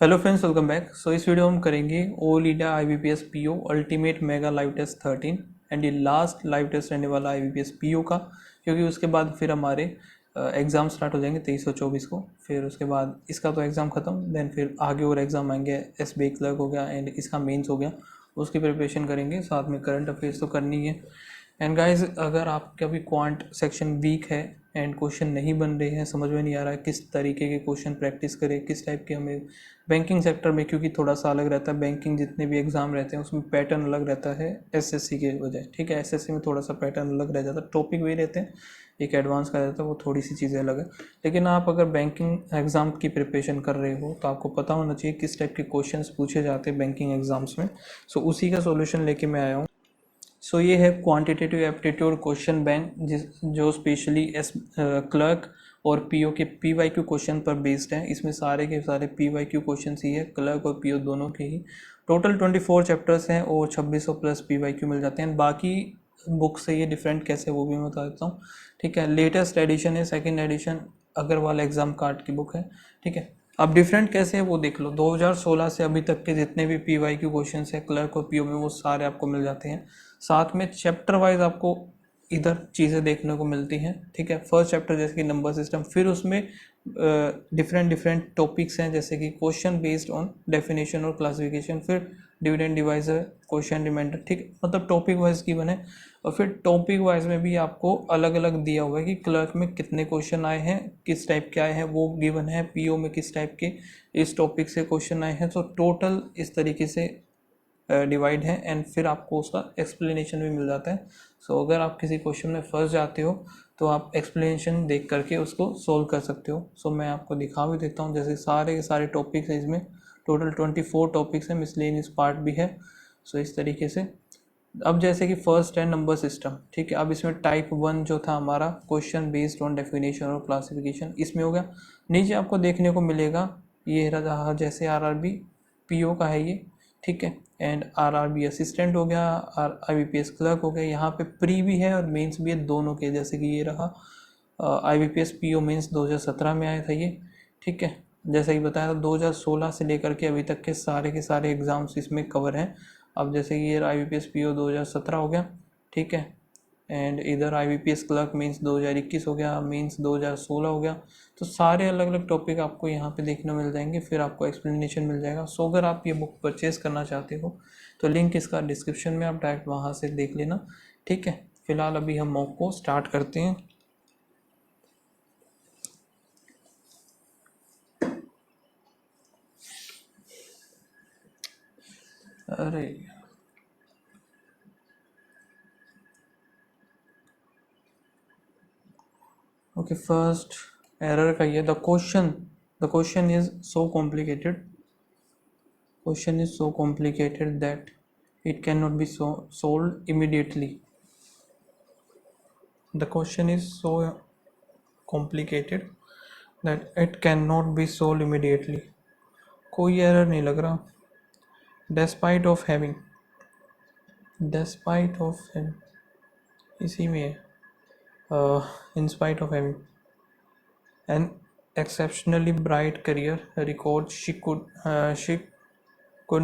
Hello friends, welcome back. So इस video में हम करेंगे ओलिडा IBPS PO ultimate mega live test 13 and ये लास्ट लाइव टेस्ट रहने वाला IBPS PO का, क्योंकि उसके बाद फिर हमारे एग्ज़ाम स्टार्ट हो जाएंगे 23 और 24 को। फिर उसके बाद इसका तो एग्ज़ाम ख़त्म, देन फिर आगे और एग्ज़ाम आएंगे। SBI क्लर्क हो गया एंड इसका मेंस हो गया, उसकी प्रिपरेशन करेंगे। साथ में करंट अफेयर्स तो करनी है। एंड गाइस, अगर आपका भी क्वांट सेक्शन वीक है एंड क्वेश्चन नहीं बन रहे हैं, समझ में नहीं आ रहा है किस तरीके के क्वेश्चन प्रैक्टिस करें, किस टाइप के हमें बैंकिंग सेक्टर में, क्योंकि थोड़ा सा अलग रहता है बैंकिंग, जितने भी एग्जाम रहते हैं उसमें पैटर्न अलग रहता है SSC के वजह। ठीक है, SSC में थोड़ा सा पैटर्न अलग रह जाता है, टॉपिक वही रहते हैं, एक एडवांस का रहता है, वो थोड़ी सी चीज़ें अलग है। लेकिन आप अगर बैंकिंग एग्जाम की प्रिपरेशन कर रहे हो तो आपको पता होना चाहिए किस टाइप के क्वेश्चंस पूछे जाते हैं बैंकिंग एग्जाम्स में। सो उसी का सॉल्यूशन लेके मैं आया हूँ। सो ये है क्वांटिटेटिव एप्टीट्यूड क्वेश्चन बैंक, जो स्पेशली क्लर्क और PO के PYQ क्वेश्चन पर बेस्ड है। इसमें सारे के सारे PYQ क्वेश्चन ही है, क्लर्क और PO दोनों के ही। टोटल 24 चैप्टर्स हैं और 2600 प्लस PYQ मिल जाते हैं। बाकी बुक से ये डिफरेंट कैसे, वो भी मैं बता देता हूँ। ठीक है, लेटेस्ट एडिशन है, second edition Agarwal Examcart की बुक है। ठीक है, अब डिफरेंट कैसे है वो देख लो। 2016 से अभी तक के जितने भी PYQ क्वेश्चन है क्लर्क और PO में, वो सारे आपको मिल जाते हैं। साथ में चैप्टर वाइज आपको इधर चीज़ें देखने को मिलती हैं। ठीक है, फर्स्ट चैप्टर जैसे कि नंबर सिस्टम, फिर उसमें डिफरेंट टॉपिक्स हैं जैसे कि क्वेश्चन बेस्ड ऑन डेफिनेशन और क्लासिफिकेशन, फिर डिविडेंड डिवाइजर, क्वेश्चन रिमाइंडर। ठीक, मतलब टॉपिक वाइज गिवन है। और फिर टॉपिक वाइज में भी आपको अलग अलग दिया हुआ है कि क्लर्क में कितने क्वेश्चन आए हैं, किस टाइप के आए हैं वो गिवन है, PO में किस टाइप के इस टॉपिक से क्वेश्चन आए हैं। तो टोटल इस तरीके से डिवाइड है एंड फिर आपको उसका एक्सप्लेनेशन भी मिल जाता है। सो अगर आप किसी क्वेश्चन में फंस जाते हो तो आप एक्सप्लेनेशन देख करके उसको सोल्व कर सकते हो। सो मैं आपको दिखा भी देता हूँ, जैसे सारे के सारे टॉपिक्स हैं इसमें, टोटल 24 टॉपिक्स हैं, मिसलेनियस पार्ट भी है। सो इस तरीके से अब जैसे कि फर्स्ट है नंबर सिस्टम। ठीक है, अब इसमें टाइप 1 जो था हमारा, क्वेश्चन बेस्ड ऑन डेफिनेशन और क्लासिफिकेशन, इसमें हो गया। नीचे आपको देखने को मिलेगा ये रहा, जैसे RRB PO का है ये। ठीक है, एंड RRB असिस्टेंट हो गया, IBPS क्लर्क हो गया। यहाँ पे प्री भी है और मेंस भी है, दोनों के। जैसे कि ये रहा IBPS PO मेंस 2017 में आया था ये। ठीक है, जैसे कि बताया था 2016 से लेकर के अभी तक के सारे एग्ज़ाम्स इसमें कवर हैं। अब जैसे कि ये IBPS PO 2017 हो गया। ठीक है, एंड इधर IBPS क्लर्क मीन्स 2021 हो गया, मीन्स 2016 हो गया। तो सारे अलग अलग टॉपिक आपको यहाँ पे देखने मिल जाएंगे, फिर आपको एक्सप्लेनेशन मिल जाएगा। सो अगर आप ये बुक परचेज़ करना चाहते हो तो लिंक इसका डिस्क्रिप्शन में, आप डायरेक्ट वहाँ से देख लेना। ठीक है, फिलहाल अभी हम मॉक को स्टार्ट करते हैं। अरे ओके, फर्स्ट एरर का ये, the question is so complicated that it cannot be solved immediately. The question is so complicated that it cannot be solved immediately. कोई एरर नहीं लग रहा। despite of having, इसी में है। in spite of having an exceptionally bright career record, she could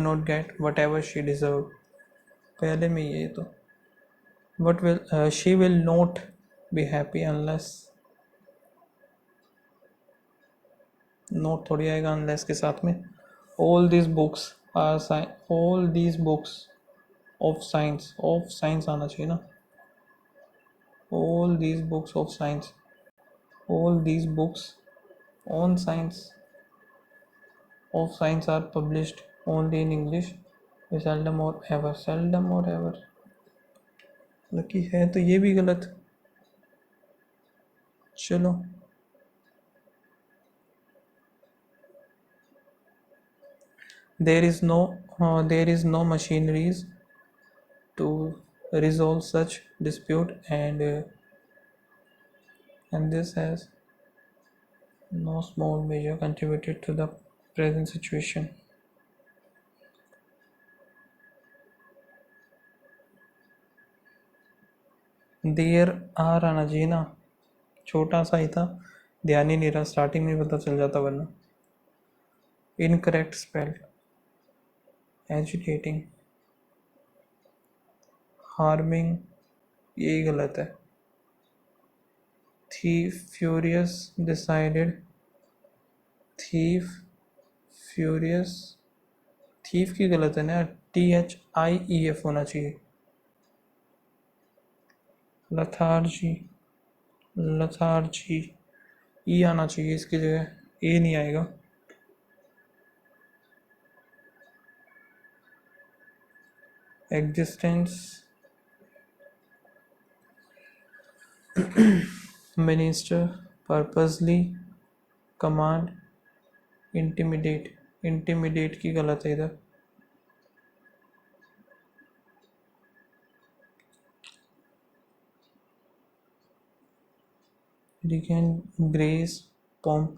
not get whatever she deserved. पहले में ये तो but she will not be happy unless, note थोड़ी आएगा अनलेस के साथ में। all these books of science आना चाहिए ना। all these books of science all these books on science of science are published only in English. seldom or ever lucky है तो ये भी गलत। चलो, there is no machineries to resolve such dispute, and this has no small measure contributed to the present situation. देर आना चाहिए ना, छोटा सा ही था, ध्यान ही नहीं रहा, स्टार्टिंग में पता चल जाता वरना। इनकरेक्ट स्पेल्ड, एजिटेटिंग, हार्मिंग, ये गलत है। Thief, furious, decided, thief, furious, thief की गलत है ना, THIEF होना चाहिए। लथार्जी, लथार्जी, ई आना चाहिए इसकी जगह, ए नहीं आएगा। Existence, minister, purposely, command, intimidate, intimidate की गलत है इधर। Regent, grace, pomp,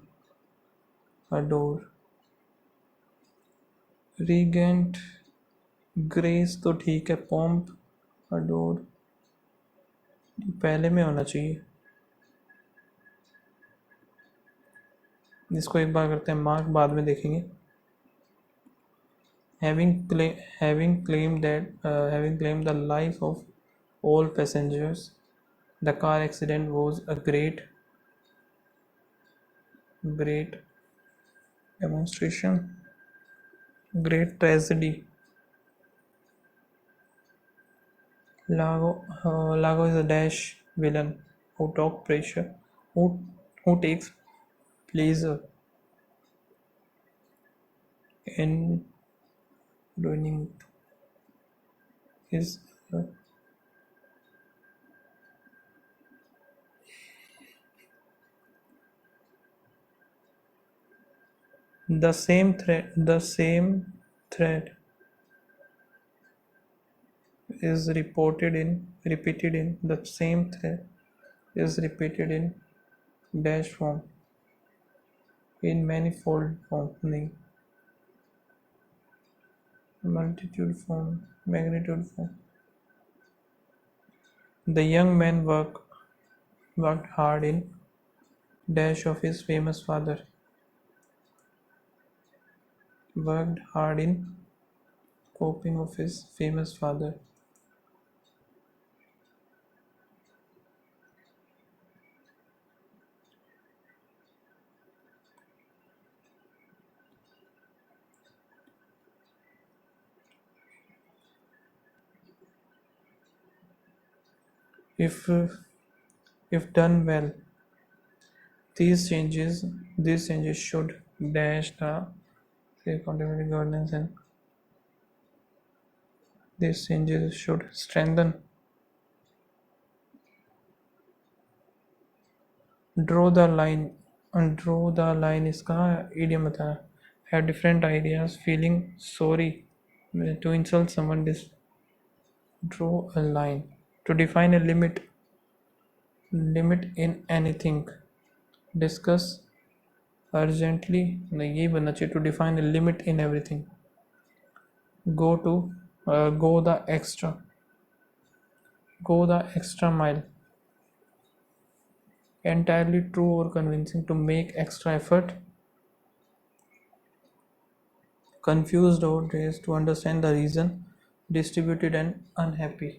adore, regent, grace तो ठीक है, pomp, adore पहले में होना चाहिए। इसको एक बार करते हैं मार्क, बाद में देखेंगे। having claimed the life of all passengers, the car accident was a great demonstration, great tragedy. Lago is a dash villain who talk pressure, who takes pleasure in ruining his. The same thread is repeated in the same thread is repeated in dash form, in manifold form, नहीं, multitude form, magnitude form. The young man worked hard in dash of his famous father. Worked hard in coping of his famous father. If done well, these changes should dash the accountability, governance, and these changes should strengthen. Draw the line. Draw the line इसका idiom बताया. Have different ideas, feeling sorry to insult someone. Draw a line. To define a limit in anything. Discuss urgently. नहीं, यही बनना चाहिए. To define a limit in everything. Go the extra mile. Entirely true or convincing. To make extra effort. Confused or outraged. To understand the reason. Distributed and unhappy.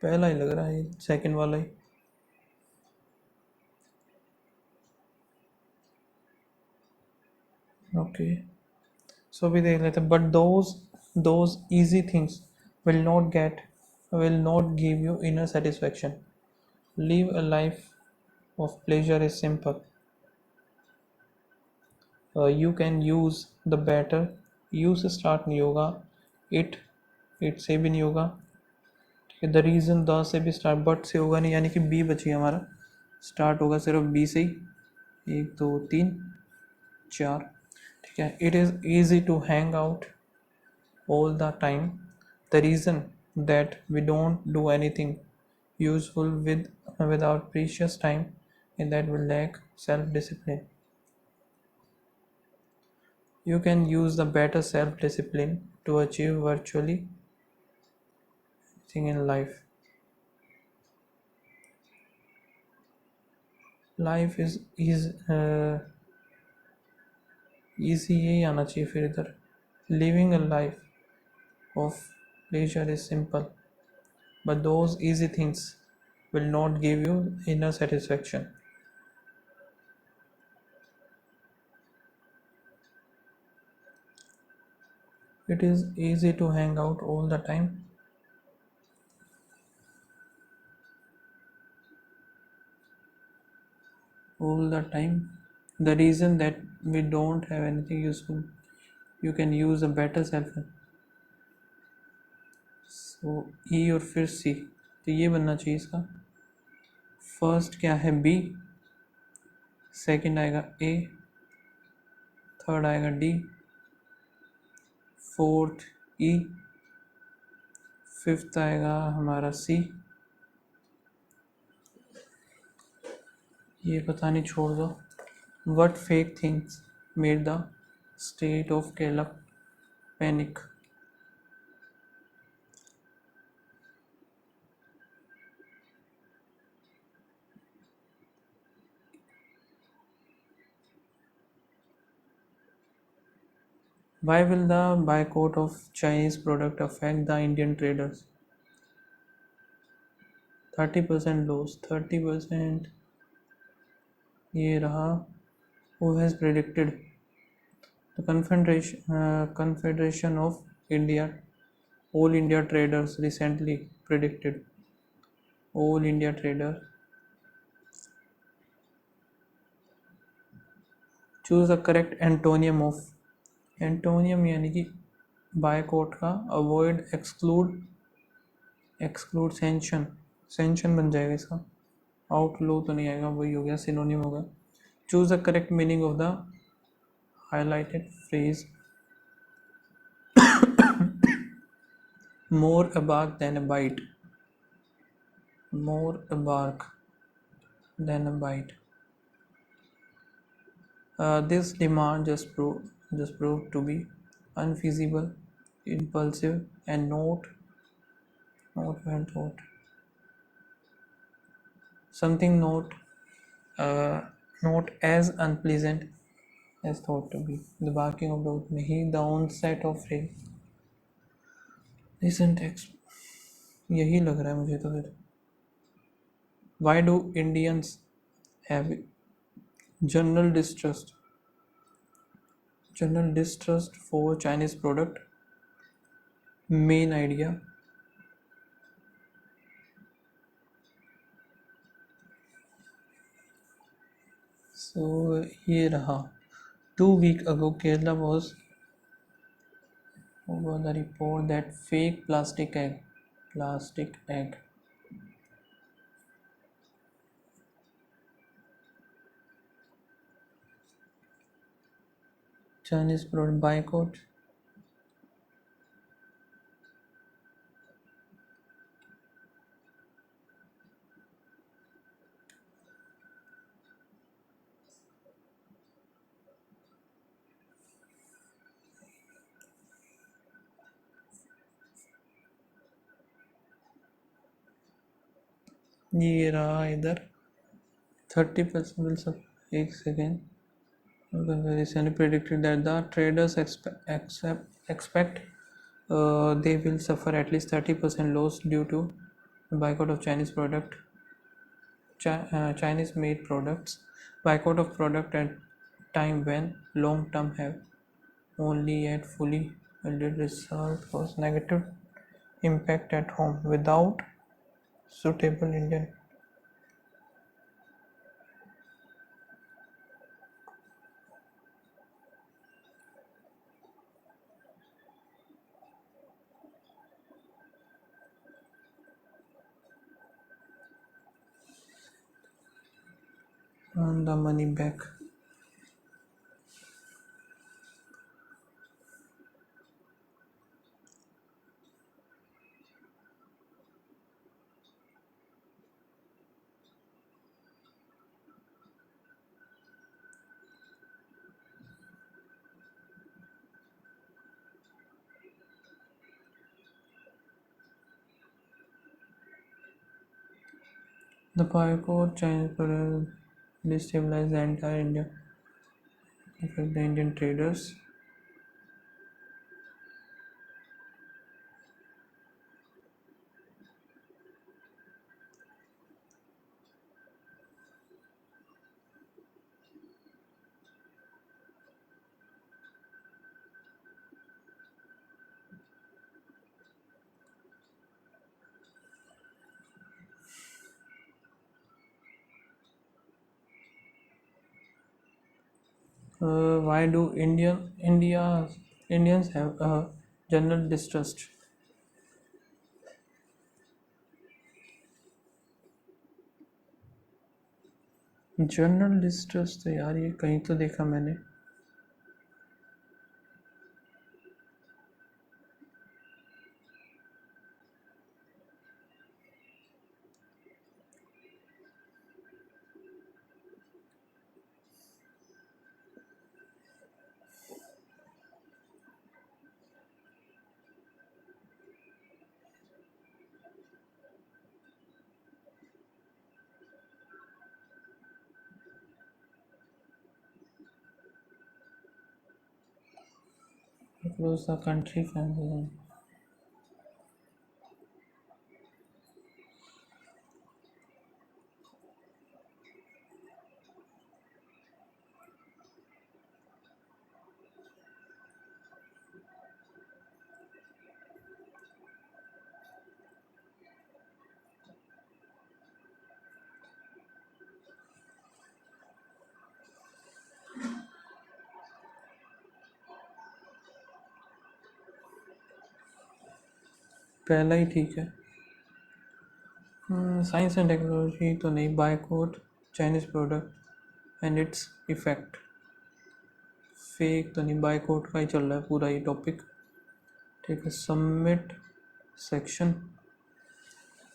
पहला ही लग रहा है, second वाला ही. Okay, सो अभी देख लेते हैं. But those easy things will not give you inner satisfaction. Live a life of pleasure is simple. You can use the better. use start नहीं होगा, it से भी नहीं होगा. द रीज़न द से भी स्टार्ट, बट से होगा नहीं, यानी कि बी बची हमारा. स्टार्ट होगा सिर्फ बी से ही. 1 2 3 4. ठीक है. It is easy to hang out all the time. The reason that we don't do anything useful with our precious time is that we lack self-discipline. You can use the better self-discipline to achieve virtually anything in life. Life is easy यही आना चाहिए फिर इधर। Living a life of leisure is simple but those easy things will not give you inner satisfaction. It is easy to hang out all the time. All the time. The reason that we don't have anything useful, you can use a better cell phone. So E और फिर C, तो ये बनना चाहिए इसका। First क्या है B, second आएगा A, थर्ड आएगा D, फोर्थ E, फिफ्थ आएगा हमारा C। ये पता नहीं, छोड़ दो। What fake things made the state of Kerala panic? Why will the boycott of Chinese product affect the Indian traders? 30% loss, 30%। ये रहा। Who has predicted? The Confederation of India, All India Traders recently predicted. All India Trader. Choose the correct antonym of। Antonym यानी कि boycott का avoid, exclude, exclude, sanction. Sanction बन जाएगा इसका। आउटलो तो नहीं आएगा, वही हो गया, सिनोनिम होगा। Choose the correct meaning of the highlighted phrase more a bark than a bite. More a bark than a bite. This demand just proved to be unfeasible, impulsive, and not well thought. Something not as unpleasant as thought to be. The barking of dog may he the onset of rain. Isn't यही लग रहा है मुझे तो फिर। Why do Indians have general distrust for Chinese product? Main idea, so ये रहा। 2 weeks ago Kerala was over the report that fake plastic egg Chinese product boycott. ये रहा इधर 30% will सब। एक second. Recently predicted that the traders expect they will suffer at least 30% loss due to boycott of Chinese made products. Boycott of product at time when long term have only yet fully yielded result was negative impact at home without suitable Indian earn the money back. The boycott Chinese product destabilized the entire India. affect the Indian traders. Why do Indians have a general distrust? General distrust तो यार ये कहीं तो देखा मैंने। Close the country family. पहला ही ठीक है। साइंस एंड टेक्नोलॉजी तो नहीं, boycott Chinese product and its effect. Fake तो नहीं, बायकॉट का ही चल रहा है पूरा ये टॉपिक। ठीक है, सबमिट सेक्शन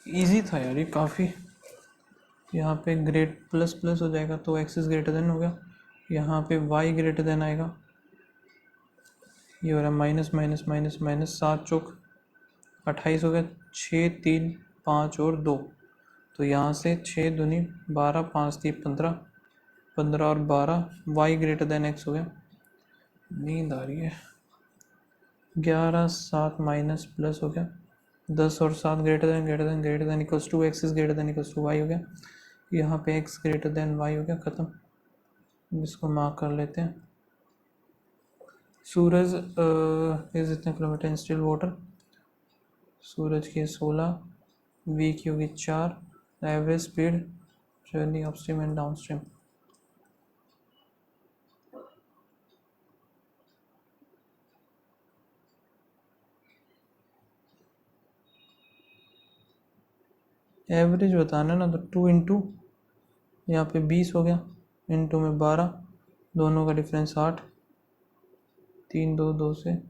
इजी था यार ये काफ़ी। यहाँ पे ग्रेट प्लस प्लस हो जाएगा तो एक्स इज ग्रेटर देन हो गया, यहाँ पे वाई ग्रेटर देन आएगा, ये हो रहा है माइनस माइनस माइनस माइनस, 7 चौक 28 हो गया, 6 3 5 और 2, तो यहाँ से 6 दूनी 12, 5 3 15, 15 और 12 वाई ग्रेटर देन एक्स हो गया। नींद आ रही है। 11 7 माइनस प्लस हो गया, 10 और 7 greater than equals to x is greater than equals to y हो गया, यहाँ पे एक्स ग्रेटर देन वाई हो गया, ख़त्म। इसको मार्क कर लेते हैं। सूरज इज इतने किलोमीटर इन स्टिल वाटर, सूरज की 16, वी की होगी 4, average speed journey upstream and downstream. Average बताना ना, तो 2 इंटू यहाँ पे 20 हो गया, इंटू में 12, दोनों का डिफरेंस 8, 3 2 2 से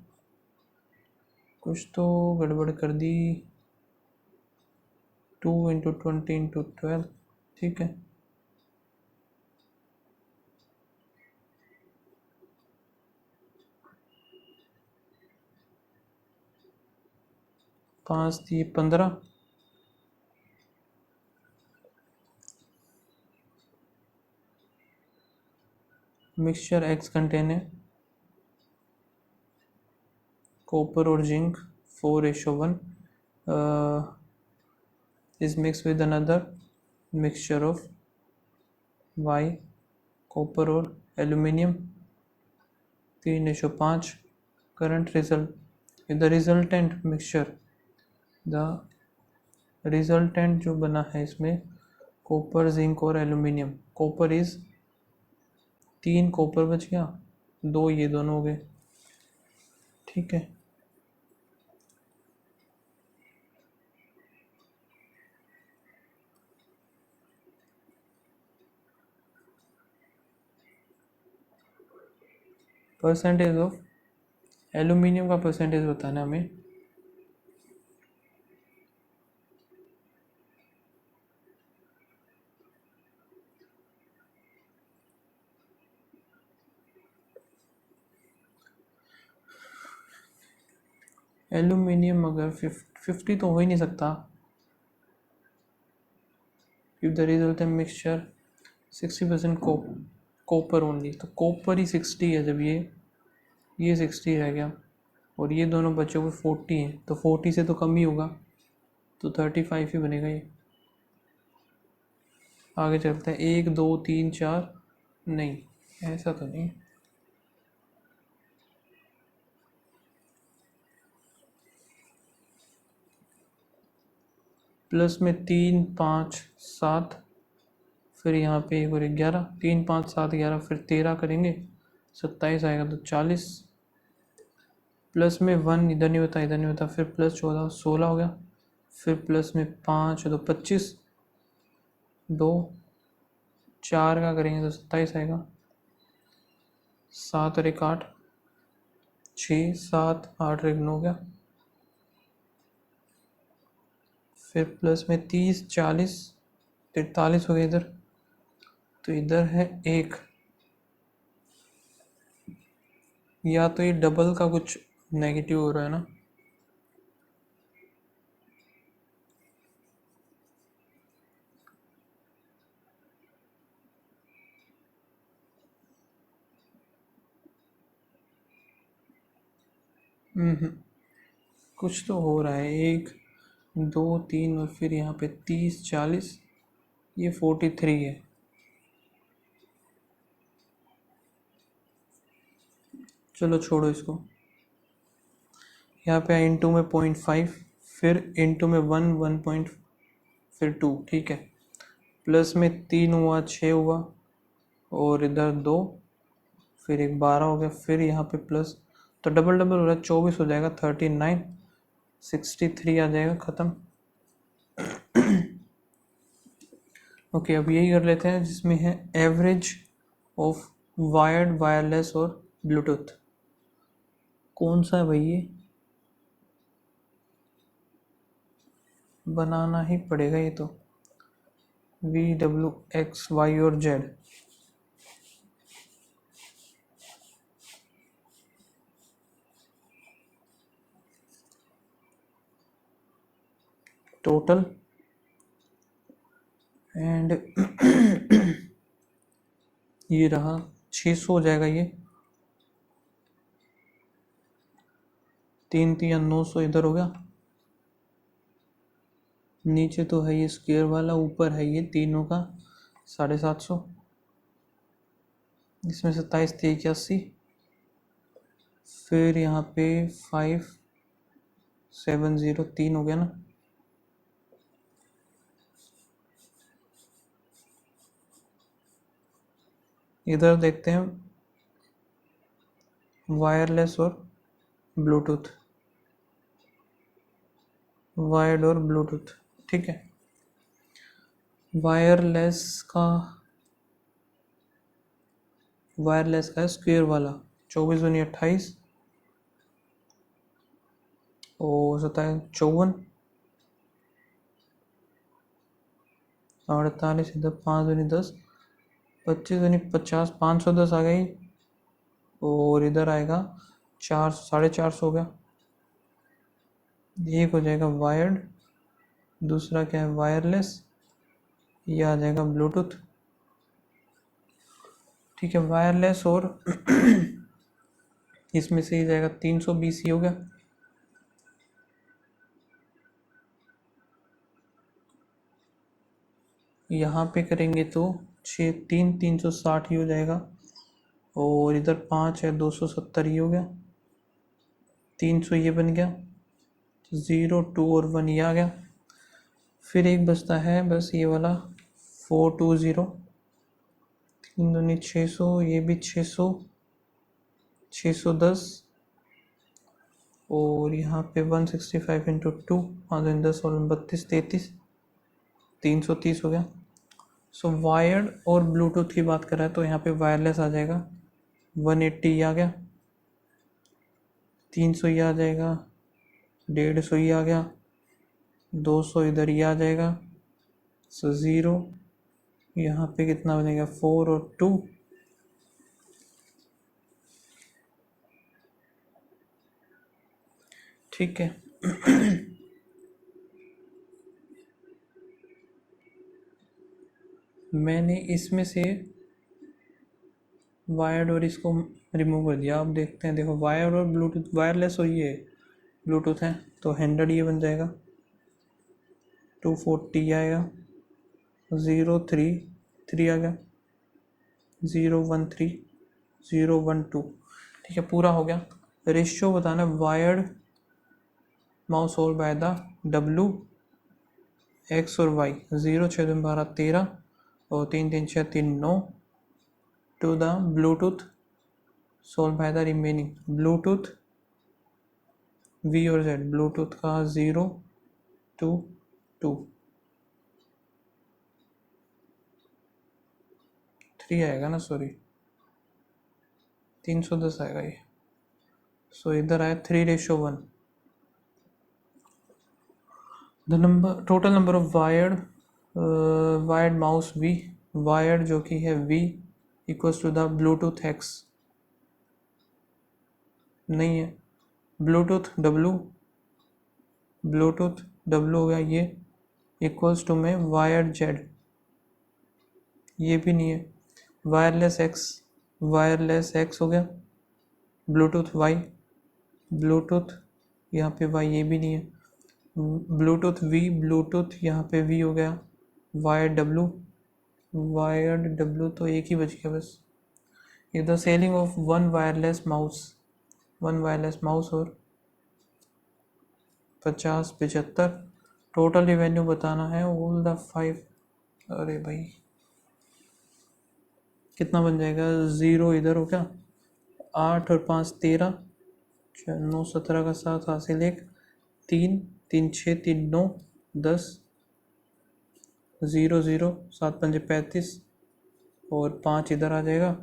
कुछ तो गड़बड़ कर दी। 2 इंटू 20 इंटू 12, ठीक है। पाँच 15, मिक्सचर एक्स कंटेन है कॉपर और zinc 4:1 is mixed with another mixture of y copper और aluminium 3:5। Current result the resultant mixture, the resultant जो बना है इसमें कॉपर जिंक और एल्यूमिनियम, कॉपर इज 3 कॉपर बच गया, 2 ये दोनों हो गए, ठीक है। परसेंटेज ऑफ एल्यूमिनियम का परसेंटेज बताना हमें। एल्यूमिनियम अगर 50 तो हो ही नहीं सकता, if the resultant mixture 60% copper only, तो कॉपर ही 60 है जब ये 60 रह गया और ये दोनों बच्चों को 40 है, तो 40 से तो कम ही होगा, तो 35 ही बनेगा ये। आगे चलते हैं, 1 2 3 4, नहीं ऐसा तो नहीं, प्लस में 3 5 7, फिर यहाँ पे एक और 11, 3 5 7 11, फिर 13 करेंगे 27 आएगा तो 40, प्लस में 1 इधर नहीं होता इधर नहीं होता, फिर प्लस 14 16 हो गया, फिर प्लस में 5 तो 25, 2 4 का करेंगे तो 27 आएगा, 7 और 1 8, 6 7 8 और 1 9 हो गया, फिर प्लस में 30 40 43 हो गया इधर, तो इधर है 1, या तो ये डबल का कुछ नेगेटिव हो रहा है ना, कुछ तो हो रहा है, 1 2 3 और फिर यहाँ पे 30 40, ये 43 है, चलो छोड़ो इसको। यहाँ पे इंटू में 0.5, फिर इंटू में 1 1 फिर 2, ठीक है, प्लस में 3 हुआ 6 हुआ और इधर 2, फिर एक 12 हो गया, फिर यहाँ पे प्लस, तो डबल डबल हो रहा है, 24 हो जाएगा 39, 63 आ जाएगा, ख़त्म। ओके अब यही कर लेते हैं जिसमें है एवरेज ऑफ वायर्ड वायरलेस और ब्लूटूथ, कौन सा है भाई ये, बनाना ही पड़ेगा ये तो, VW X Y और Z, टोटल एंड ये रहा 600 हो जाएगा ये, 3 3 900 इधर हो गया, नीचे तो है ये स्क्वायर वाला, ऊपर है ये तीनों का 750, इसमें 27 थे 81, फिर यहाँ पे 5703 हो गया ना, इधर देखते हैं वायरलेस और ब्लूटूथ, वायर्ड और ब्लूटूथ, ठीक है, वायरलेस का है स्क्वायर वाला, 24 दूनी 28 और 27 54, 48 इधर 5 दूनी 10, 25 दूनी 50, 510 आ गई, और इधर आएगा 4 450 हो गया, एक हो जाएगा वायर्ड, दूसरा क्या है वायरलेस, ये आ जाएगा ब्लूटूथ, ठीक है, वायरलेस और इसमें से ही जाएगा 320 ही हो गया, यहाँ पे करेंगे तो 6 3 360 ही हो जाएगा, और इधर 5 है 270 ही हो गया, 300 ये बन गया, 0 2 और 1 ये आ गया, फिर एक बचता है बस ये वाला 420, 3 दूनी 600, ये भी 600 610, और यहाँ पे 165 इंटू 2, 5 10 और 32 33, 330 हो गया। सो वायर्ड और ब्लूटूथ की बात करें तो यहाँ पे वायरलेस आ जाएगा 180 आ गया, 300 ही आ जाएगा, 150 ही आ गया, 200 इधर ही आ जाएगा, सो 0, यहाँ पे कितना बनेगा 4 और 2, ठीक है। मैंने इसमें से वायर्ड और इसको रिमूव कर दिया। अब देखते हैं, देखो वायर और ब्लूटूथ, वायरलेस और ये ब्लूटूथ है, तो 100 ये बन जाएगा, 240 आएगा, 033 आ गया, 013, 012। ठीक है, पूरा हो गया। रेशियो बताना है wired mouse whole by the W, X और Y, 0 6 2 12 13 और 3 3 6 3 9 to the Bluetooth solve by the remaining Bluetooth V और Z, ब्लूटूथ का 0 2 2 3 आएगा ना, सॉरी 310 आएगा ये। सो इधर आया 3:1। The number, total number of wired mouse V, wired जो कि है V equals to the Bluetooth X, नहीं है, ब्लूटूथ W, ब्लूटूथ W हो गया ये, इक्वल्स टू में वायर्ड Z, ये भी नहीं है, वायरलेस X हो गया, ब्लूटूथ Y, ब्लूटूथ यहाँ पे Y, ये भी नहीं है, ब्लूटूथ V, ब्लूटूथ यहाँ पे V हो गया, वायर्ड W तो एक ही बच गया बस। The selling of one wireless mouse और 50-75, टोटल रिवेन्यू बताना है ऑल द 5। अरे भाई कितना बन जाएगा, 0 इधर हो गया, 8 और 5 13, 9 17 का 7 हासिल 1, 3 3 6 3 9 10, 0 0 7 5 35 और 5 इधर आ जाएगा।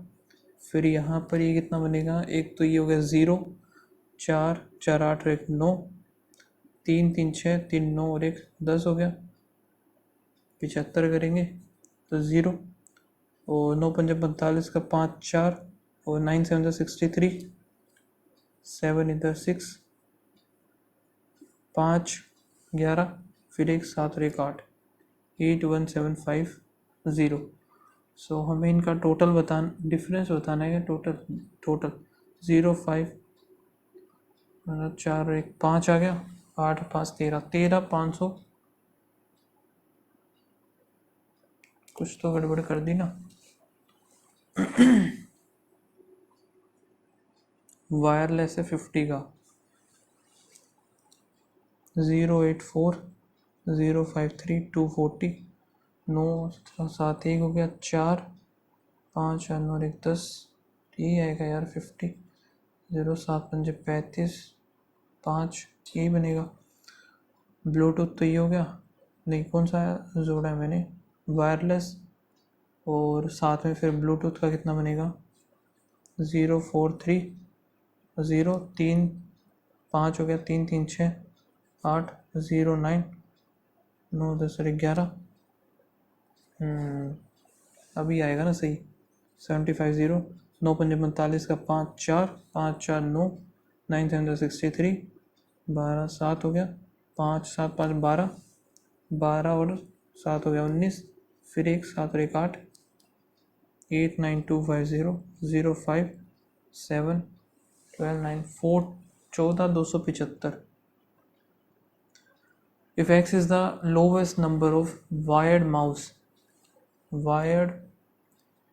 फिर यहाँ पर ये कितना बनेगा, एक तो ये हो गया 0 4 4 8 और 1 9, 3 3 6 3 9 और 1 10 हो गया, 75 करेंगे तो 0 और 9 5 45 का 5 4 और 9 7 63, 7 इधर 6, 5 11, फिर एक 7 और एक 8, 81750। सो हमें इनका टोटल डिफरेंस बताना है, टोटल 0 5 4 और एक 5 आ गया, 8 5 13 500, कुछ तो गड़बड़ कर दी ना। वायरलेस है 50 का, 084 053 240, 9 7 1 हो गया, 4 5 9 और 1 10, यही आएगा यार 50, 0 7 5 35 5, यही बनेगा। ब्लूटूथ तो ये हो गया, नहीं कौन सा जोड़ा है मैंने, वायरलेस, और साथ में फिर ब्लूटूथ का कितना बनेगा, 043 0 3 5 हो गया, 3 3 6 8 0 9 9 10 और 11, अभी आएगा ना सही, 75 0, 9 5 45 का 5 4 5 4 9, 9 7 63, 12 7 हो गया, 5 7 5 12, 12 और 7 हो गया 19, फिर एक 7 और एक 8, 8 9 2 5 0 0 5 7 12 9 4 14 275। If X is the lowest number of wired mouse,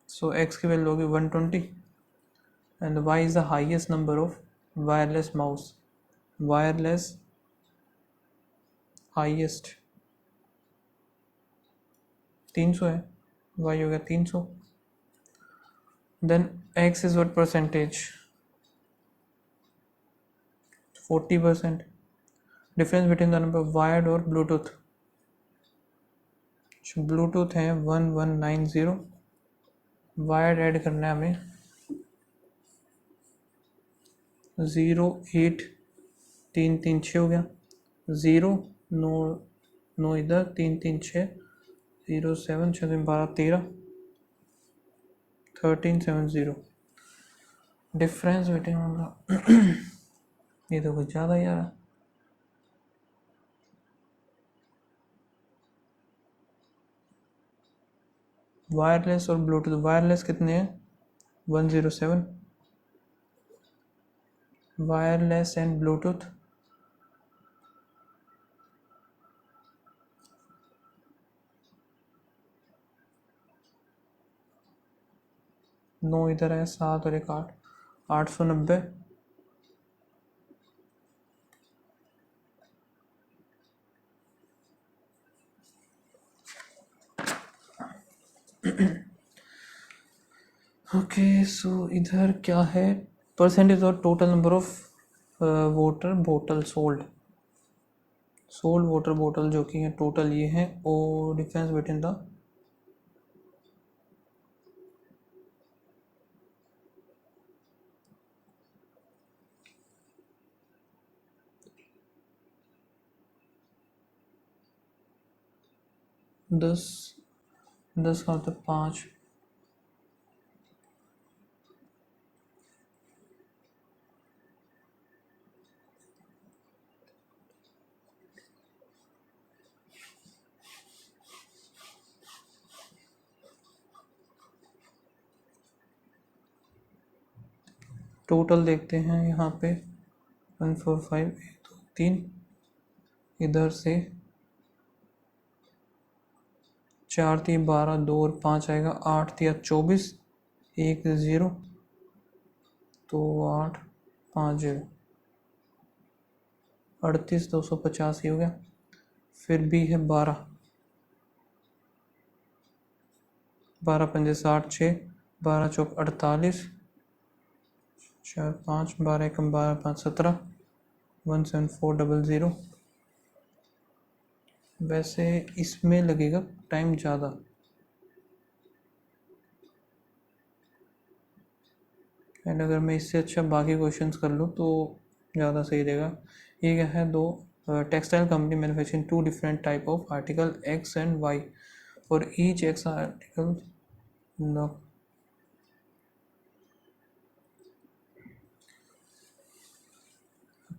so X की वैल्यू होगी 120 and Y is the highest number of wireless mouse, wireless highest 300 है, Y हो गया 300, then X is what percentage, 40%, difference between the number of wired और Bluetooth, Bluetooth है 1190, wired add करना है हमें 0 8 3 3 6 हो गया, 0 9 9 इधर 3 3 6 0 7 6 12 13 13 70, डिफरेंस बिटवीन ये तो कुछ ज़्यादा यार, वायरलेस और ब्लूटूथ, वायरलेस कितने हैं 107, वायरलेस एंड ब्लूटूथ 9 इधर है, 7 और एक 8, 890, ओके। सो इधर क्या है, परसेंटेज और टोटल नंबर ऑफ वाटर बोतल सोल्ड वाटर बोतल जो कि है टोटल ये है, और डिफरेंस बिटवीन द दस, 10 का मतलब 5, टोटल देखते हैं यहाँ पे 1 4 5 1 2 3, इधर से 4 3 12, 2 और 5 आएगा, 8 3 24, 1 0, तो 8 5 0, 38 285 हो गया। फिर भी है 12, 12 पंजे 60, 6, 12 चौक 48, 4 5, 12 एकम 12 5 17, 17400। वैसे इसमें लगेगा टाइम ज़्यादा, एंड अगर मैं इससे अच्छा बाकी क्वेश्चंस कर लूँ तो ज़्यादा सही रहेगा। ये क्या है, दो textile company manufacturing 2 different type of article x and y, for each x article no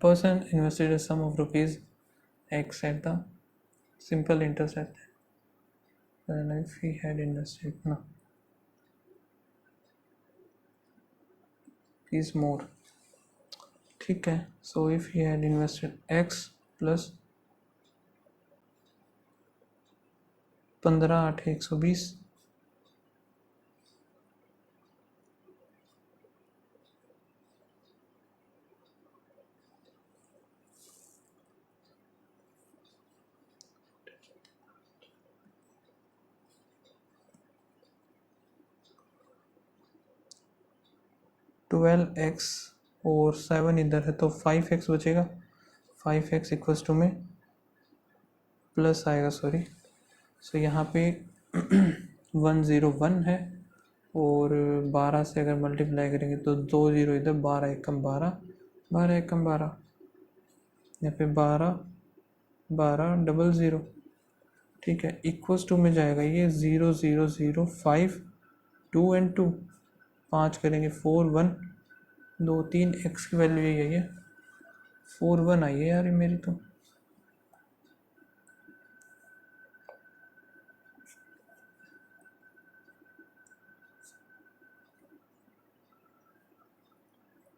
person invested a sum of rupees x at the simple interest at and if he had invested no is more, ठीक है। so if he had invested x plus 15 8 120, twelve x और 7 इधर है तो 5x बचेगा, 5x equals to में plus आएगा, sorry. सो यहाँ पे 101 है, और 12 से अगर मल्टीप्लाई करेंगे तो 2 0 इधर, 12 एकम 12, 12 एकम 12, यहाँ पे 12 12 डबल 0, ठीक है, इक्वल्स टू में जाएगा ये 0 0 0 5 2 एंड 2, 5 करेंगे 4 1 2 3, एक्स की वैल्यू यही आई है 4 1 आई है यार ये मेरी तो।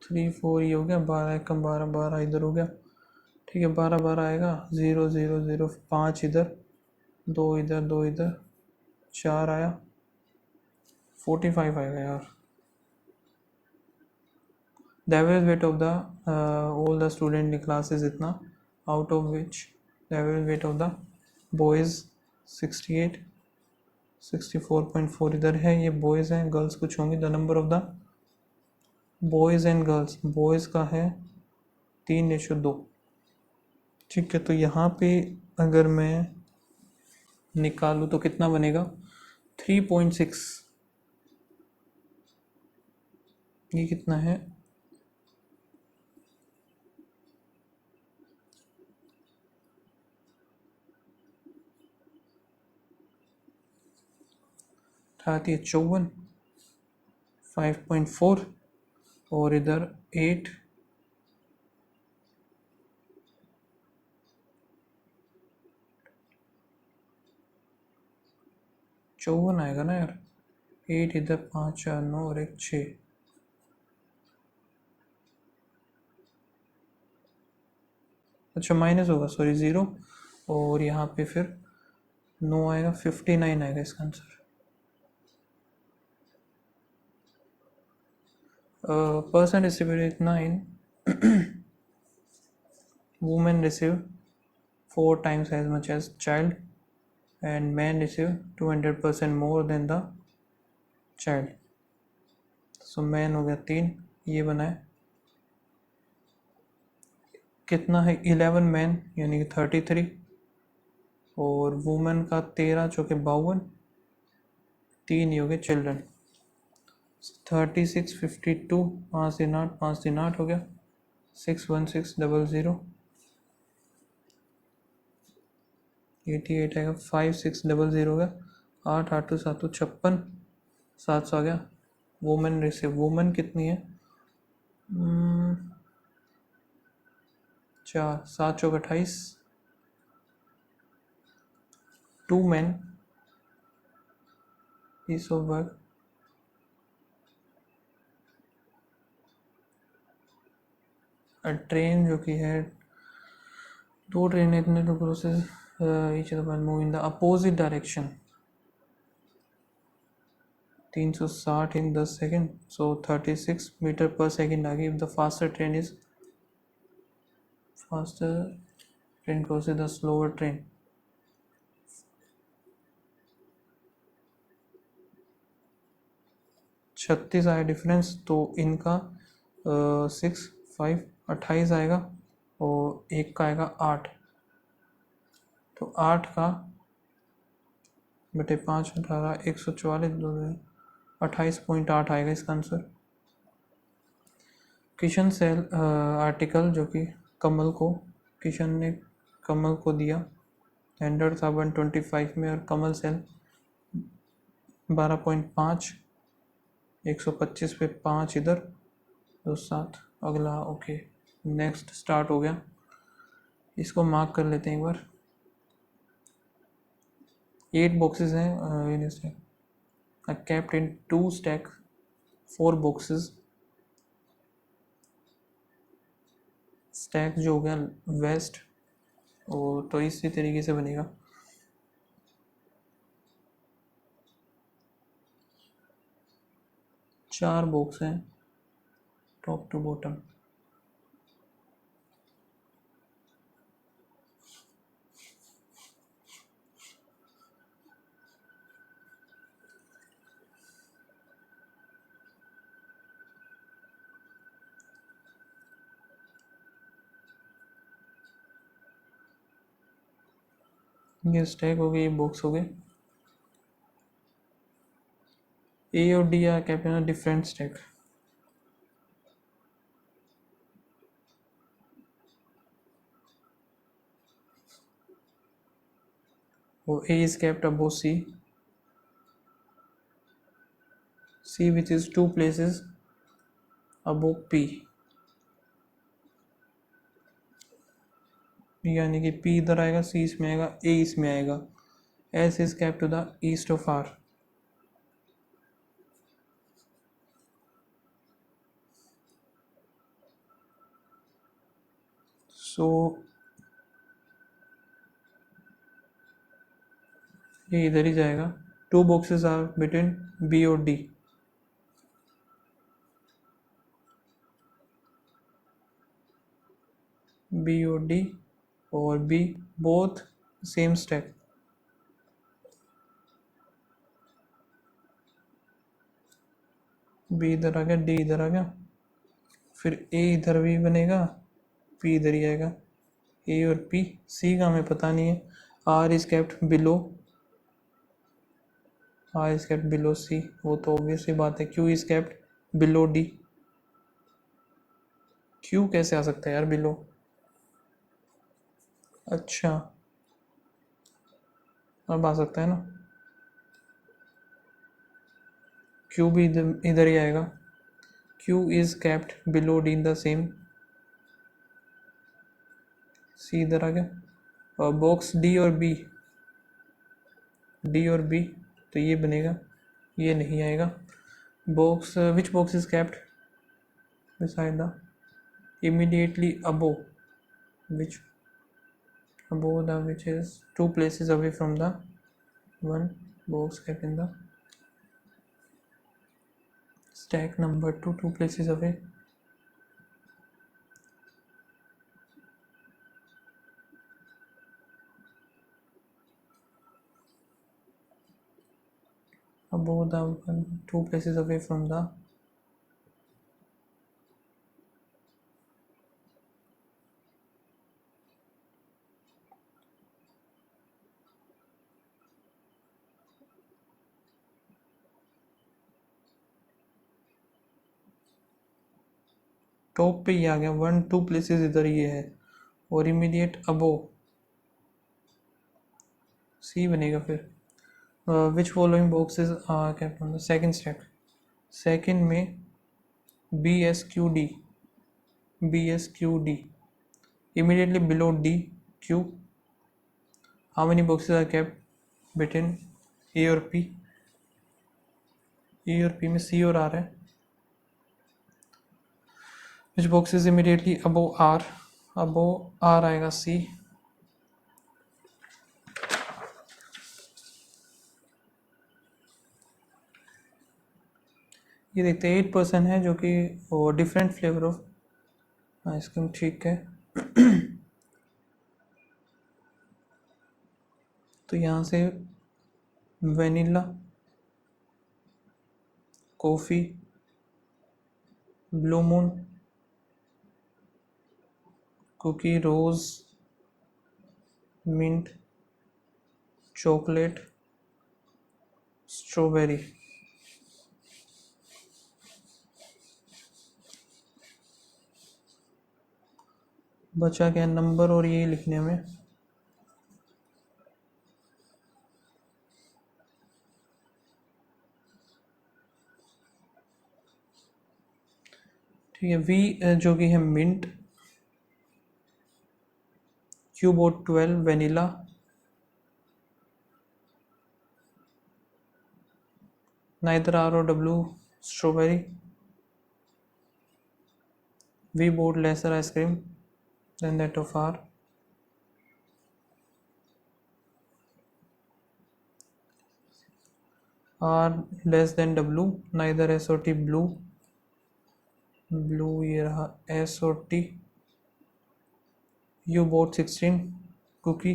थ्री 4 ये हो गया, 12 कम 12 12 इधर हो गया, ठीक है, 12 12 आएगा, 0 0 0 5 इधर, 2 इधर 2 इधर, 4 आया, 45 आएगा यार। The average weight of the all the student in class is इतना, out of which the average weight of the boys 68 64.4 इधर है, ये boys हैं, girls कुछ होंगी। the number of the boys and girls, boys का है 3:2, ठीक है। तो यहाँ पे अगर मैं निकालूँ तो कितना बनेगा, 3.6, ये कितना है, अठाती 54, 5.4, और इधर 8, चौवन आएगा ना यार, 8 इधर 5 4 9 और 1 6, अच्छा माइनस होगा, सॉरी 0, और यहाँ पे फिर 9 आएगा, 59 आएगा इसका answer. Person receive 9, women receive 4 times as much as child, and men receive 200% more than the child. So man हो गया 3, ये बना है कितना है 11 मैन यानी कि 33, और वुमेन का 13 जो कि 52, 3 हो गए चिल्ड्रन। 36 52, 5 3 8, 5 3 8 हो गया, 61600, 88 आएगा, 5600 हो गया, 8 8 7 56, 700 आ गया। वुमेन रिसीव, वुमेन कितनी है 4, 7 चौक 28, 2 man piece of work, train जो कि है 2 ट्रेन इतने to process each other move in the opposite direction, 360 इन 10 second, so 36 meter per second आ गई। If the faster train crosses the slower train, 36 आया डिफरेंस, तो इनका 6 5 28 आएगा, और एक का आएगा 8, तो 8 का बटे 5 18 144, 28.8 आएगा इसका आंसर। किशन सेल आर्टिकल जो कि किशन ने कमल को दिया, टेंडर था 125 में, और कमल सेल 12.5, 125 पे 5 इधर, तो 7 अगला। ओके नेक्स्ट स्टार्ट हो गया, इसको मार्क कर लेते हैं एक बार। 8 बॉक्सेस हैं, I kept in 2 stack 4 boxes, stack जो हो गया वेस्ट, और तो इसी तरीके से बनेगा। चार बॉक्स हैं टॉप टू बॉटम, ये स्टैक हो गए, ये बॉक्स हो गए। ए और D R kept in different stack, और A is kept above C which is 2 places above P, यानी कि P इधर आएगा, C इसमें आएगा, A इसमें आएगा। S is kept to the east of R, so ये इधर ही जाएगा। 2 boxes are between B और D, B और D और B both same stack, B इधर आ गया, D इधर आ गया, फिर A इधर भी बनेगा, P इधर ही आएगा, A और P। C का हमें पता नहीं है। R is kept below C, वो तो ऑब्वियस ही बात है। Q is kept below D, Q कैसे आ सकता है यार बिलो? अच्छा अब आ सकता है ना, Q भी इधर ही आएगा। Q is kept below D in the same, C इधर आ गया, और बॉक्स D और B तो ये बनेगा, ये नहीं आएगा। Box which box is kept beside the immediately above, which above the which is 2 places away from the one box kept in the stack number 2 places away. Above the one 2 places away from the top पे ही आ गया, 1 2 places इधर ये है, और immediate अबो सी बनेगा। फिर which following boxes kept on the second stack, second में BSQD immediately below DQ, how many boxes are kept between A और P? E और P में C और R है, which box is immediately above R? above R आएगा C, ये देखते हैं 8% है जो कि डिफरेंट फ्लेवर ऑफ आइसक्रीम, ठीक है। तो यहाँ से vanilla, coffee, blue moon, cookie, rose, mint, chocolate, strawberry. बचा क्या नंबर और ये लिखने में, ठीक है। वी जो कि है mint, Q bought 12 vanilla, neither R और W strawberry, V bought lesser ice cream than that of R, R less than W, neither S और टी ब्लू, ये रहा एस और T, U bought 16 cookie,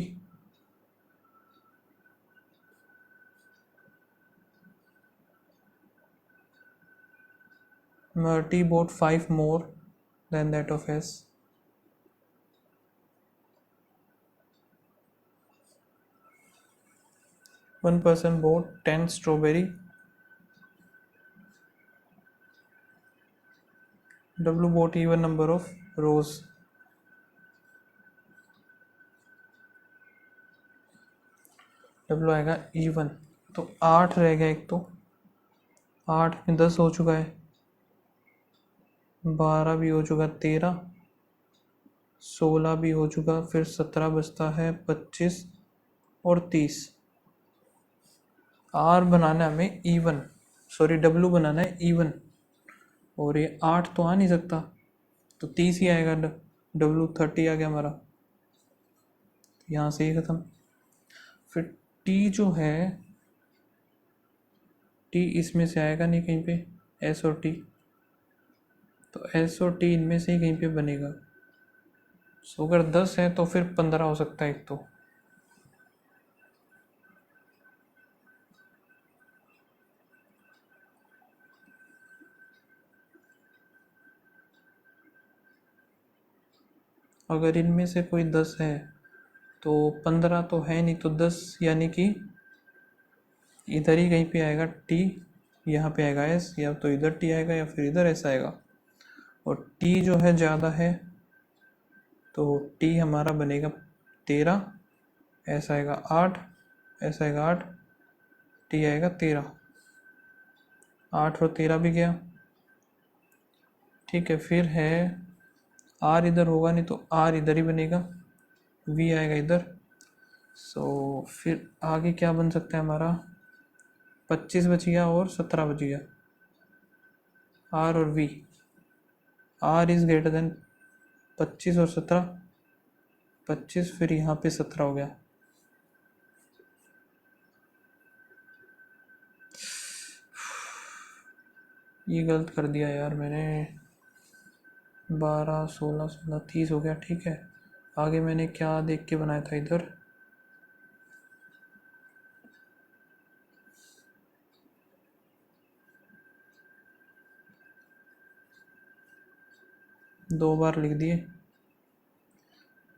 T bought 5 more than that of S. One person bought 10 strawberry. W bought even number of rose. W आएगा even, तो 8 रह गया एक, तो 8 में 10 हो चुका है, 12 भी हो चुका, 13, 16 भी हो चुका, फिर 17 बचता है, 25 और 30। R बनाना है हमें इवन, सॉरी W बनाना है इवन, और ये 8 तो आ नहीं सकता, तो 30 ही आएगा, W 30 आ गया हमारा, यहाँ से ही ख़त्म। फिर T जो है, T इसमें से आएगा नहीं कहीं पे, S और T, तो S और T इनमें से ही कहीं पे बनेगा। सो अगर 10 है तो फिर 15 हो सकता है एक, तो अगर इनमें से कोई 10 है तो 15 तो है नहीं, तो 10 यानी कि इधर ही कहीं पे आएगा T, यहाँ पे आएगा S, या तो इधर T आएगा या फिर इधर S आएगा, और T जो है ज़्यादा है तो T हमारा बनेगा 13, S आएगा 8, S आएगा 8, T आएगा 13, 8 और 13 भी गया, ठीक है। फिर है R इधर होगा नहीं, तो R इधर ही बनेगा, V आएगा इधर, सो फिर आगे क्या बन सकता है हमारा, 25 बच गया और 17 बच गया, R और V, R is greater than 25 और 17, 25, फिर यहाँ पे 17 हो गया। ये गलत कर दिया यार मैंने। 12, 16, 16, 30 हो गया। ठीक है, आगे मैंने क्या देख के बनाया था इधर। दो बार लिख दिए।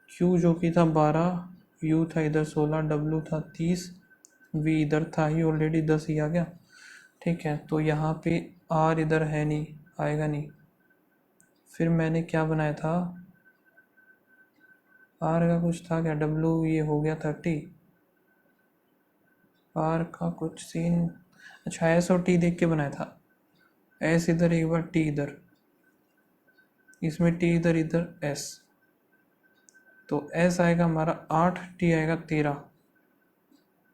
Q जो कि था 12, U था इधर 16, W था 30, V इधर था ही ऑलरेडी 10 ही आ गया। ठीक है, तो यहाँ पे R इधर है नहीं, आएगा नहीं। फिर मैंने क्या बनाया था, R का कुछ था क्या, W ये हो गया 30, R का कुछ सीन। अच्छा, S और T देख के बनाया था। S इधर एक बार, T इधर, इसमें T इधर, इधर S, तो S आएगा हमारा 8, T आएगा 13,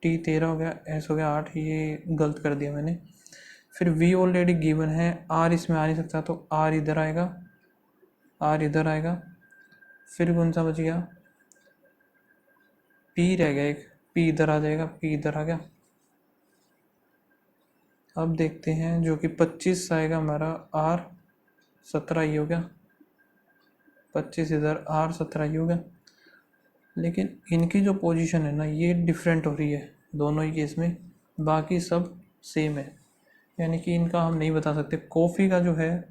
T 13 हो गया, S हो गया 8, ये गलत कर दिया मैंने। फिर V ऑलरेडी गिवन है, R इसमें आ नहीं सकता, तो R इधर आएगा, R इधर आएगा। फिर कौन सा बच गया, P रह गया एक, P इधर आ जाएगा, P इधर आ गया। अब देखते हैं, जो कि 25 आएगा हमारा R, 17 ही हो गया, 25 इधर, R 17 ही हो गया। लेकिन इनकी जो पोजीशन है ना, ये डिफरेंट हो रही है दोनों ही केस में, बाकी सब सेम है, यानी कि इनका हम नहीं बता सकते। कॉफ़ी का जो है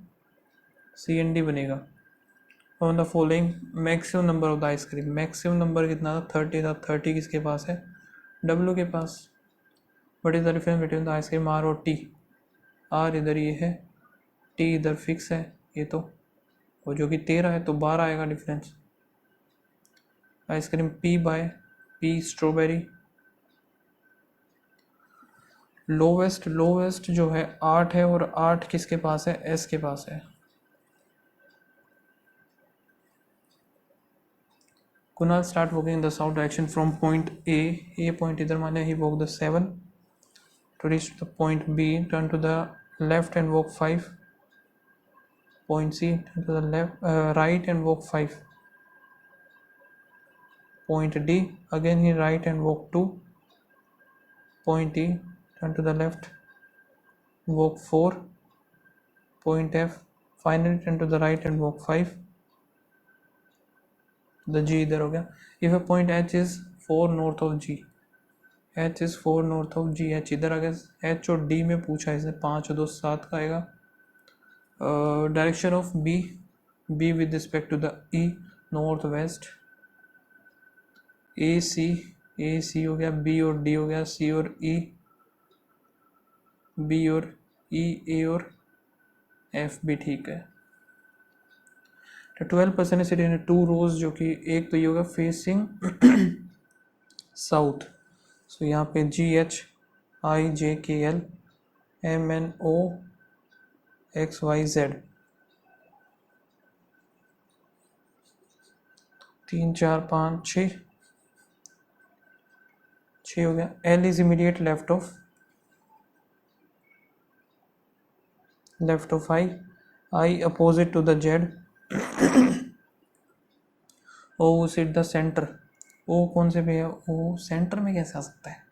CND बनेगा। On the following maximum number of the ice cream, maximum number कितना था, 30 था। 30 किसके पास है, W के पास। What is the difference between the ice cream R और T, R इधर ये है, T इधर फिक्स है ये तो, और जो कि 13 है, तो 12 आएगा difference. Ice cream P by P strawberry. Lowest जो है 8 है, और 8 किसके पास है, S के पास है। Kunal start walking in the south direction from point A point इधर माने he walk the 7 to reach the point B, turn to the left and walk 5, point C, turn to the right and walk 5, point D, again he right and walk 2, point E, turn to the left, walk 4, point F, finally turn to the right and walk 5, the G इधर हो गया। If a point H is 4 north of G, H is 4 north of G, H इधर आ गया। H और D में पूछा इसने, 5 और 2 7 का आएगा। Direction of B with respect to the E, north west. A C हो गया, B और D हो गया, C और E, B और E, A और F भी ठीक है। तो 12% है सिटी 2 रोज, जो कि एक तो ये होगा फेसिंग साउथ। सो यहाँ पे GHIJKL MNOXYZ 3 4 5 6 हो गया। L is immediate left of I opposite to the Z, O sit the centre. O कौन से पे है, O सेंटर में कैसे आ सकता है,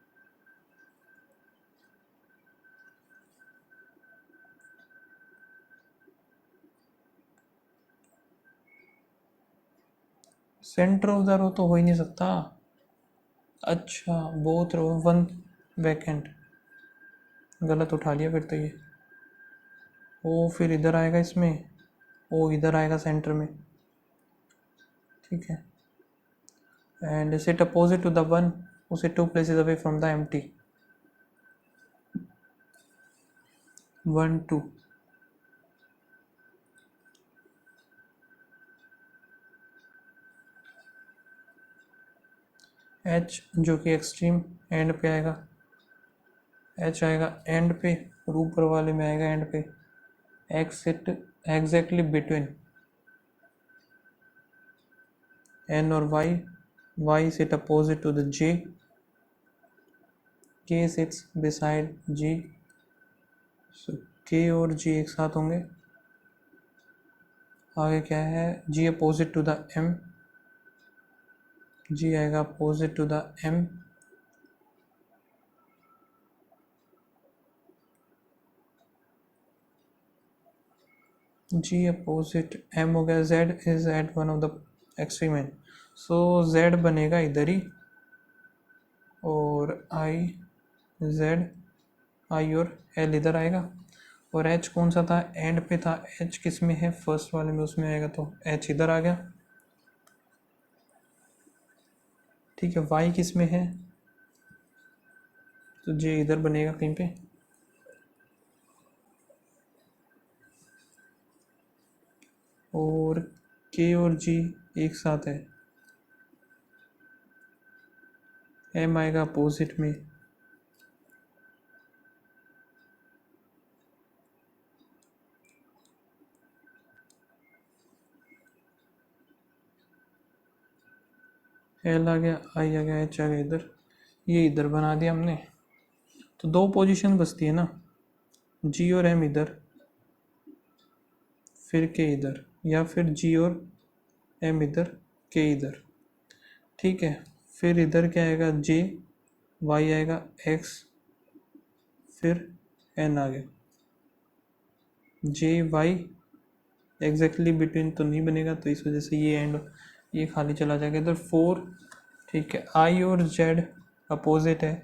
सेंटर ऑफ द रो तो हो ही नहीं सकता। अच्छा, बोथ रो 1 वैकेंट, गलत उठा लिया फिर तो ये। O फिर इधर आएगा इसमें, O इधर आएगा सेंटर में, ठीक है। And sit opposite to the 1, उसे 2 places away from the empty, 1 2। H जो कि एक्सट्रीम एंड पे आएगा, H आएगा एंड पे, और ऊपर वाले में आएगा एंड पे। X sit exactly between N और Y sit opposite to the J, K sits beside G, so K और G एक साथ होंगे। आगे क्या है, G opposite to the M, G आएगा opposite to the M, G opposite M हो गया, Z is at one of the extreme end, so Z बनेगा इधर ही, और आई, जेड, आई और एल इधर आएगा, और एच कौन सा था, एंड पे था, एच किस में है, फर्स्ट वाले में, उसमें आएगा, तो एच इधर आ गया। ठीक है, वाई किस में है, तो जे इधर बनेगा कहीं पे, और के और जी एक साथ है, एम आएगा अपोजिट में, एल आ गया, आई आ गया, एच आ गया इधर, ये इधर बना दिया हमने। तो दो पोजीशन बचती है ना, जी और एम इधर, फिर के इधर, या फिर जी और एम इधर, के इधर। ठीक है, फिर इधर क्या आएगा, जे, वाई आएगा, एक्स, फिर एन आ गया, जे वाई एग्जैक्टली बिटवीन तो नहीं बनेगा, तो इस वजह से ये एंड, ये खाली चला जाएगा इधर, फोर। ठीक है, आई और जेड अपोजिट है,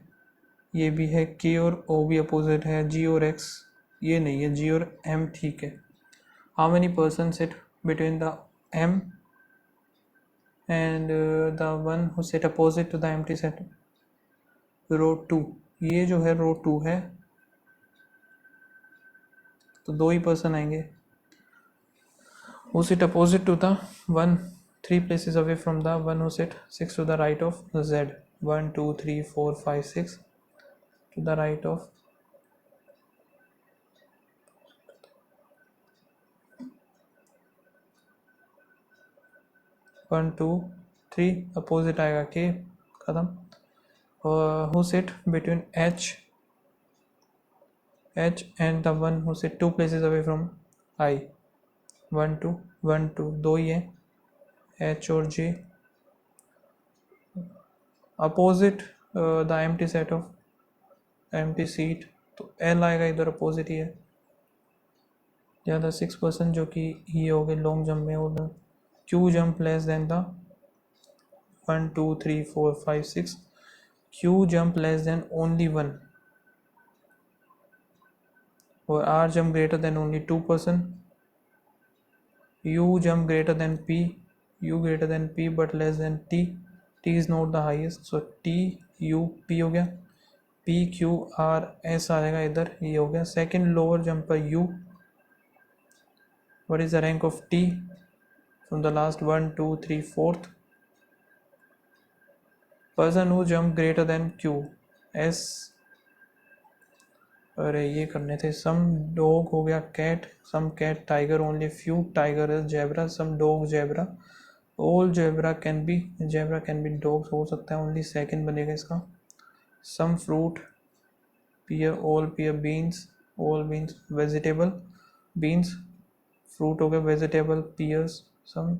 ये भी है, के और ओ भी अपोजिट है, जी और एक्स ये नहीं है, जी और एम ठीक है। How many person sit between the M and the one who sit opposite to the empty seat, row two, ये जो है रो टू है, तो दो ही पर्सन आएंगे, who sit opposite to the one 3 places away from the one who sit 6 to the right of Z, 1 2 3 4 5 6 to the right of 1 2 3 opposite आएगा के, खत्म। who sit between H and the one who sit 2 places away from I, 1 2 1 2 दो ही है, H और J opposite the empty set of empty seat, तो L आएगा इधर, opposite ही है। ज़्यादा 6% जो कि ये हो गए लॉन्ग जंप में, और Q jump less than the 1 2 3 4 5 6, Q jump less than only 1, और R jump greater than only 2%, U jump greater than P, U greater than P but less than T, T is not the highest, so T U P हो गया, P Q R S आ जाएगा इधर, ये हो गया। Second lower jump पर U, what is the rank of T from the last 1 2 3 4th person who jump greater than Q, S, अरे ये करने थे, सम डॉग हो गया cat, some cat tiger, only few tiger is zebra, some dog zebra, all zebra can be dogs हो सकता है, only second बनेगा इसका। Some fruit pear, all pear, beans, all beans, vegetable beans, fruit हो गया, vegetable pears, some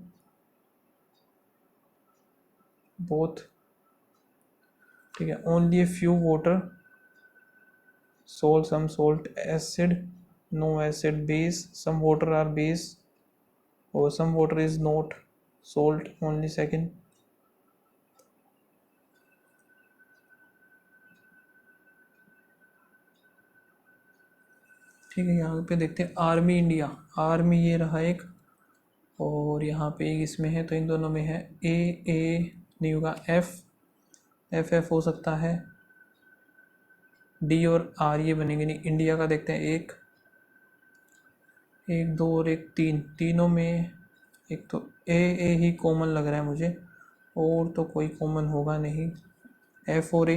both. ठीक है, only a few water, salt, some salt acid, no acid, base, some water are base, or some water is not salt, only second। ठीक है, यहाँ पे देखते हैं आर्मी इंडिया, आर्मी ये रहा एक, और यहाँ पे एक इसमें है, तो इन दोनों में है ए, ए नहीं होगा, एफ, एफ एफ हो सकता है, डी और आर ये बनेंगे नहीं। इंडिया का देखते हैं, एक एक दो और एक तीन, तीनों में एक तो ए ही कॉमन लग रहा है मुझे, और तो कोई कॉमन होगा नहीं, एफ और ए,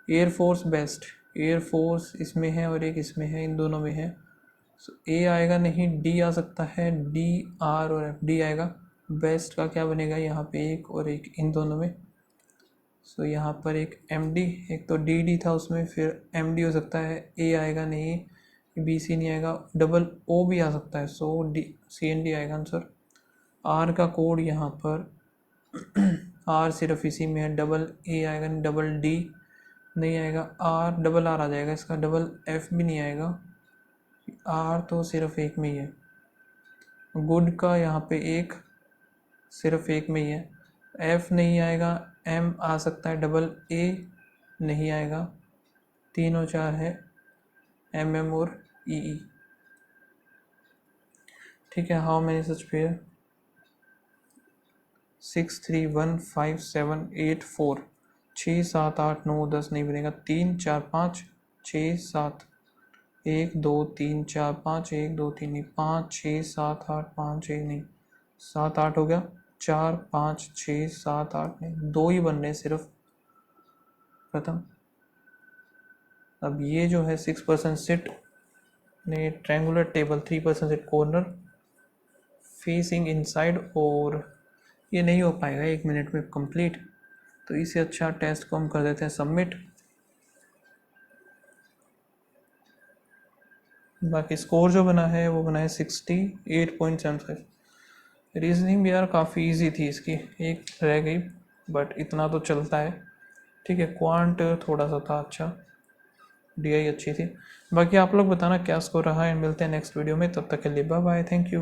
एयरफोर्स बेस्ट, एयरफोर्स इसमें है और एक इसमें है, इन दोनों में है, सो ए आएगा नहीं, डी आ सकता है, डी आर और एफ, डी आएगा। बेस्ट का क्या बनेगा, यहाँ पे एक और एक इन दोनों में, सो यहाँ पर एक एम डी, एक तो डी डी था उसमें, फिर एम डी हो सकता है, ए आएगा नहीं, बी सी नहीं आएगा, डबल ओ भी आ सकता है, सो डी सी एन डी आएगा आंसर। आर का कोड यहाँ पर आर सिर्फ इसी में है, डबल ए आएगा नहीं, डबल डी नहीं आएगा, आर डबल आर आ जाएगा इसका, डबल एफ भी नहीं आएगा, आर तो सिर्फ एक में ही है। गुड का यहाँ पे एक सिर्फ एक में ही है, एफ नहीं आएगा, एम आ सकता है, डबल ए नहीं आएगा, 3 और 4 है एम एम और ई ई। ठीक है, हाउ मैनी सच पेयर, 6 3 1 5 7 8 4, 6 7 8 9 10 नहीं बनेगा, 3 4 5 6 7, 1 2 3 4 5 1 2 3 नहीं, 5 6 7 8 5 1 नहीं, 7 8 हो गया, 4 5 6 7 8 नहीं, 2 ही बन रहे सिर्फ खत्म। अब ये जो है 6% सिट ने triangular table, 3% sit corner facing inside, और ये नहीं हो पाएगा 1 मिनट में कंप्लीट, तो इससे अच्छा टेस्ट को हम कर देते हैं सबमिट। बाकी स्कोर जो बना है वो बना है 68.75। रीजनिंग भी यार काफ़ी इजी थी इसकी, एक रह गई बट इतना तो चलता है। ठीक है, क्वांट थोड़ा सा था अच्छा, डीआई अच्छी थी। बाकी आप लोग बताना क्या स्कोर रहा है, मिलते हैं नेक्स्ट वीडियो में, तब तक के लिए बाय बाय, थैंक यू।